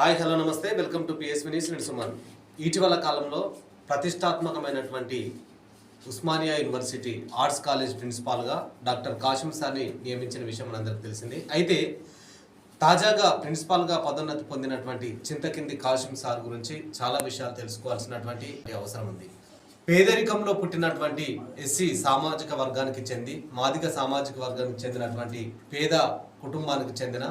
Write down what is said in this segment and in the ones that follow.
Hi hello నమస్తే welcome to PSV news. నేను సుమన్. ఇటీవల కాలంలో ప్రతిష్టాత్మకమైనటువంటి ఉస్మానియా యూనివర్సిటీ ఆర్ట్స్ కాలేజ్ ప్రిన్సిపాల్గా డాక్టర్ కాసిం సార్ని నియమించిన విషయం మనందరికీ తెలిసింది. అయితే తాజాగా ప్రిన్సిపాల్గా పదోన్నతి పొందినటువంటి చింతకింది కాసిం సార్ గురించి చాలా విషయాలు తెలుసుకోవాల్సినటువంటి అవసరం ఉంది. పేదరికంలో పుట్టినటువంటి ఎస్సీ సామాజిక వర్గానికి చెంది మాదిగ సామాజిక వర్గానికి చెందినటువంటి పేద కుటుంబానికి చెందిన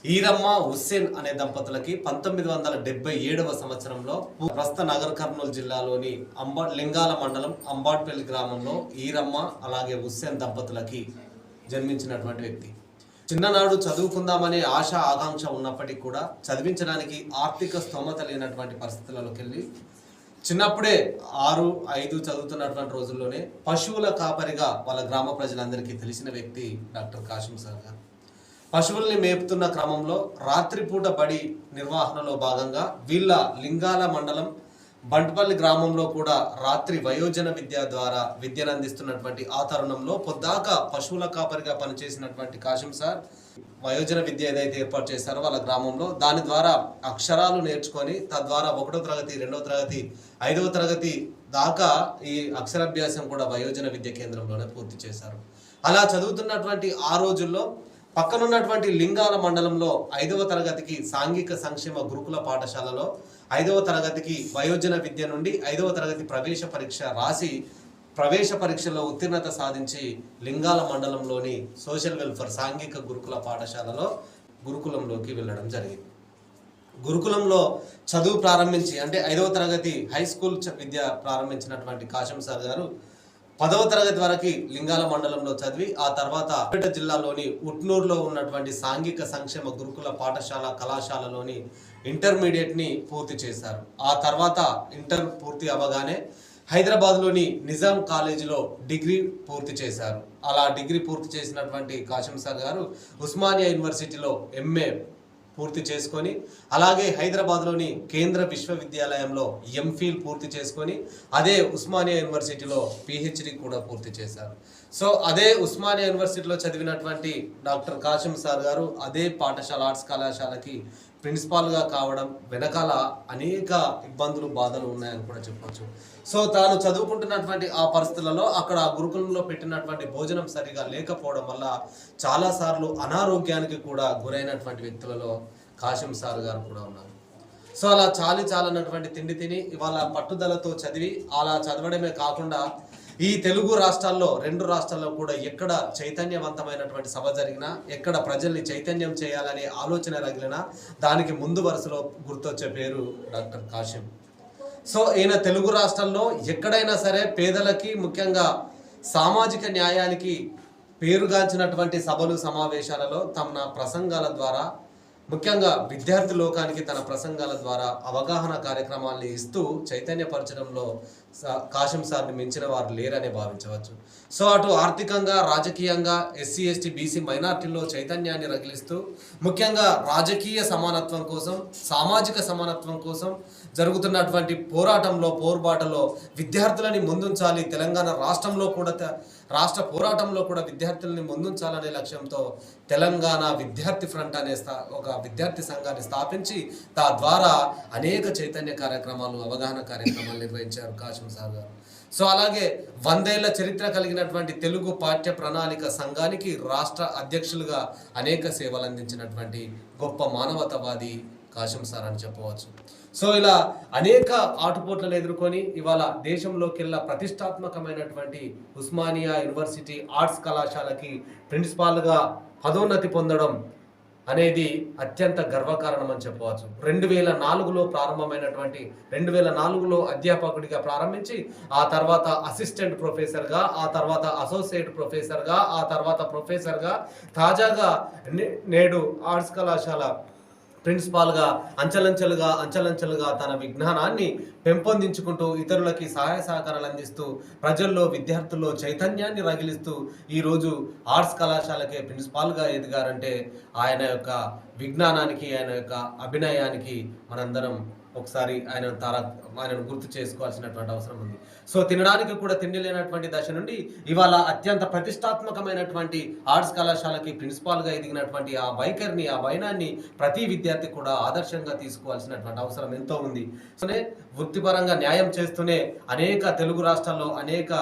ఈరమ్మ హుస్సేన్ అనే దంపతులకి 1977వ సంవత్సరంలో ప్రస్తుత నగర్ కర్నూలు జిల్లాలోని లింగాల మండలం అంబాడ్పల్లి గ్రామంలో ఈరమ్మ అలాగే హుస్సేన్ దంపతులకి జన్మించినటువంటి వ్యక్తి. చిన్ననాడు చదువుకుందామనే ఆశ ఆకాంక్ష ఉన్నప్పటికీ కూడా చదివించడానికి ఆర్థిక స్తోమత లేనటువంటి పరిస్థితులలోకి వెళ్ళి చిన్నప్పుడే 6-5 చదువుతున్నటువంటి రోజుల్లోనే పశువుల కాపరిగా వాళ్ళ గ్రామ ప్రజలందరికీ తెలిసిన వ్యక్తి డాక్టర్ కాసిం సార్ గారు. పశువుల్ని మేపుతున్న క్రమంలో రాత్రిపూట బడి నిర్వహణలో భాగంగా వీళ్ళ లింగాల మండలం బంట్పల్లి గ్రామంలో కూడా రాత్రి వయోజన విద్య ద్వారా విద్యను అందిస్తున్నటువంటి ఆ తరుణంలో పొద్దాక పశువుల కాపరిగా పనిచేసినటువంటి కాసిం సార్ వయోజన విద్య ఏదైతే ఏర్పాటు చేశారో వాళ్ళ గ్రామంలో దాని ద్వారా అక్షరాలు నేర్చుకొని తద్వారా 1వ తరగతి 2వ తరగతి 5వ తరగతి దాకా ఈ అక్షరాభ్యాసం కూడా వయోజన విద్య కేంద్రంలోనే పూర్తి చేశారు. అలా చదువుతున్నటువంటి ఆ రోజుల్లో పక్కనున్నటువంటి లింగాల మండలంలో 5వ తరగతికి సాంఘిక సంక్షేమ గురుకుల పాఠశాలలో 5వ తరగతికి వయోజన విద్య నుండి 5వ తరగతి ప్రవేశ పరీక్ష రాసి ప్రవేశ పరీక్షలో ఉత్తీర్ణత సాధించి లింగాల మండలంలోని సోషల్ వెల్ఫేర్ సాంఘిక గురుకుల పాఠశాలలో గురుకులంలోకి వెళ్ళడం జరిగింది. గురుకులంలో చదువు ప్రారంభించి అంటే 5వ తరగతి హై స్కూల్ విద్య ప్రారంభించినటువంటి కాసిం సార్ గారు 10వ తరగతి వరకు లింగాల మండలంలో చదివి ఆ తర్వాత సిద్దిపేట జిల్లాలోని ఉట్నూరులో ఉన్నటువంటి సాంఘిక సంక్షేమ గురుకుల పాఠశాల కళాశాలలోని ఇంటర్మీడియట్ని పూర్తి చేశారు. ఆ తర్వాత ఇంటర్ పూర్తి అవ్వగానే హైదరాబాద్లోని నిజాం కాలేజీలో డిగ్రీ పూర్తి చేశారు. అలా డిగ్రీ పూర్తి చేసినటువంటి కాసిం సార్ గారు ఉస్మానియా యూనివర్సిటీలో ఎంఏ పూర్తి చేసుకొని అలాగే హైదరాబాద్లోని కేంద్ర విశ్వవిద్యాలయంలో ఎంఫిల్ పూర్తి చేసుకొని అదే ఉస్మానియా యూనివర్సిటీలో పిహెచ్డి కూడా పూర్తి చేశారు. సో అదే ఉస్మానియా యూనివర్సిటీలో చదివినటువంటి డాక్టర్ కాసిం సార్ గారు అదే పాఠశాల ఆర్ట్స్ కళాశాలకి ప్రిన్సిపాల్గా కావడం వెనకాల అనేక ఇబ్బందులు బాధలు ఉన్నాయని కూడా చెప్పవచ్చు. సో తాను చదువుకుంటున్నటువంటి ఆ పరిస్థితులలో అక్కడ ఆ గురుకులంలో పెట్టినటువంటి భోజనం సరిగా లేకపోవడం వల్ల చాలాసార్లు అనారోగ్యానికి కూడా గురైనటువంటి వ్యక్తులలో కాసిం సార్ గారు కూడా ఉన్నారు. సో అలా చాలనటువంటి తిండి తిని ఇవాళ పట్టుదలతో చదివి అలా చదవడమే కాకుండా ఈ తెలుగు రాష్ట్రాల్లో 2 రాష్ట్రాల్లో కూడా ఎక్కడ చైతన్యవంతమైనటువంటి సభ జరిగినా ఎక్కడ ప్రజల్ని చైతన్యం చేయాలనే ఆలోచన రగిలినా దానికి ముందు వరుసలో గుర్తొచ్చే పేరు డాక్టర్ కాసిం. సో ఈయన తెలుగు రాష్ట్రాల్లో ఎక్కడైనా సరే పేదలకి ముఖ్యంగా సామాజిక న్యాయానికి పేరుగాంచినటువంటి సభలు సమావేశాలలో తమ ప్రసంగాల ద్వారా ముఖ్యంగా విద్యార్థి లోకానికి తన ప్రసంగాల ద్వారా అవగాహన కార్యక్రమాల్ని ఇస్తూ చైతన్యపరచడంలో కాసిం సార్ని మించిన వారు లేరని భావించవచ్చు. సో అటు ఆర్థికంగా రాజకీయంగా ఎస్సీ ఎస్టీ బీసీ మైనార్టీల్లో చైతన్యాన్ని రగిలిస్తూ ముఖ్యంగా రాజకీయ సమానత్వం కోసం సామాజిక సమానత్వం కోసం జరుగుతున్నటువంటి పోరాటంలో విద్యార్థులని ముందుంచాలి, తెలంగాణ రాష్ట్ర పోరాటంలో కూడా విద్యార్థులని ముందుంచాలనే లక్ష్యంతో తెలంగాణ విద్యార్థి ఫ్రంట్ అనే ఒక విద్యార్థి సంఘాన్ని స్థాపించి తద్వారా అనేక చైతన్య కార్యక్రమాలు అవగాహన కార్యక్రమాలు నిర్వహించారు కాసిం సార్ గారు. సో అలాగే 100 ఏళ్ల చరిత్ర కలిగినటువంటి తెలుగు పాఠ్య ప్రణాళిక సంఘానికి రాష్ట్ర అధ్యక్షులుగా అనేక సేవలు అందించినటువంటి గొప్ప మానవతావాది కాసిం సార్ అని చెప్పవచ్చు. సో ఇలా అనేక ఆటుపోట్లను ఎదుర్కొని ఇవాళ దేశంలోకెల్లా ప్రతిష్టాత్మకమైనటువంటి ఉస్మానియా యూనివర్సిటీ ఆర్ట్స్ కళాశాలకి ప్రిన్సిపాల్గా పదోన్నతి పొందడం అనేది అత్యంత గర్వకారణం అని చెప్పవచ్చు. 2004లో ప్రారంభమైనటువంటి 2004లో అధ్యాపకుడిగా ప్రారంభించి ఆ తర్వాత అసిస్టెంట్ ప్రొఫెసర్గా ఆ తర్వాత అసోసియేట్ ప్రొఫెసర్గా ఆ తర్వాత ప్రొఫెసర్గా తాజాగా నేడు ఆర్ట్స్ కళాశాల ప్రిన్సిపాల్గా అంచెలంచెలుగా తన విజ్ఞానాన్ని పెంపొందించుకుంటూ ఇతరులకి సహాయ సహకారాలు అందిస్తూ ప్రజల్లో విద్యార్థుల్లో చైతన్యాన్ని రగిలిస్తూ ఈరోజు ఆర్ట్స్ కళాశాలకే ప్రిన్సిపాల్గా ఎదిగారంటే ఆయన యొక్క విజ్ఞానానికి, ఆయన యొక్క అభినయానికి మనందరం ఒకసారి ఆయనను గుర్తు చేసుకోవాల్సినటువంటి అవసరం ఉంది. సో తినడానికి కూడా తిండి లేనటువంటి దశ నుండి ఇవాళ అత్యంత ప్రతిష్టాత్మకమైనటువంటి ఆర్ట్స్ కళాశాలకి ప్రిన్సిపాల్గా ఎదిగినటువంటి ఆ వైఖరిని, ఆ వైనాన్ని ప్రతి విద్యార్థి కూడా ఆదర్శంగా తీసుకోవాల్సినటువంటి అవసరం ఎంతో ఉంది. సో వృత్తిపరంగా న్యాయం చేస్తూనే అనేక తెలుగు రాష్ట్రాల్లో అనేక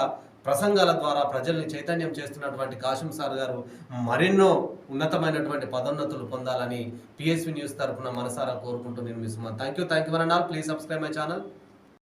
ప్రసంగాల ద్వారా ప్రజల్ని చైతన్యం చేస్తున్నటువంటి కాశం సార్ గారు మరెన్నో ఉన్నతమైనటువంటి పదోన్నతులు పొందాలని పిఎస్వి న్యూస్ తరఫున మనసారా కోరుకుంటూ నేను మీ Suman. Thank you one and all. Please subscribe my channel.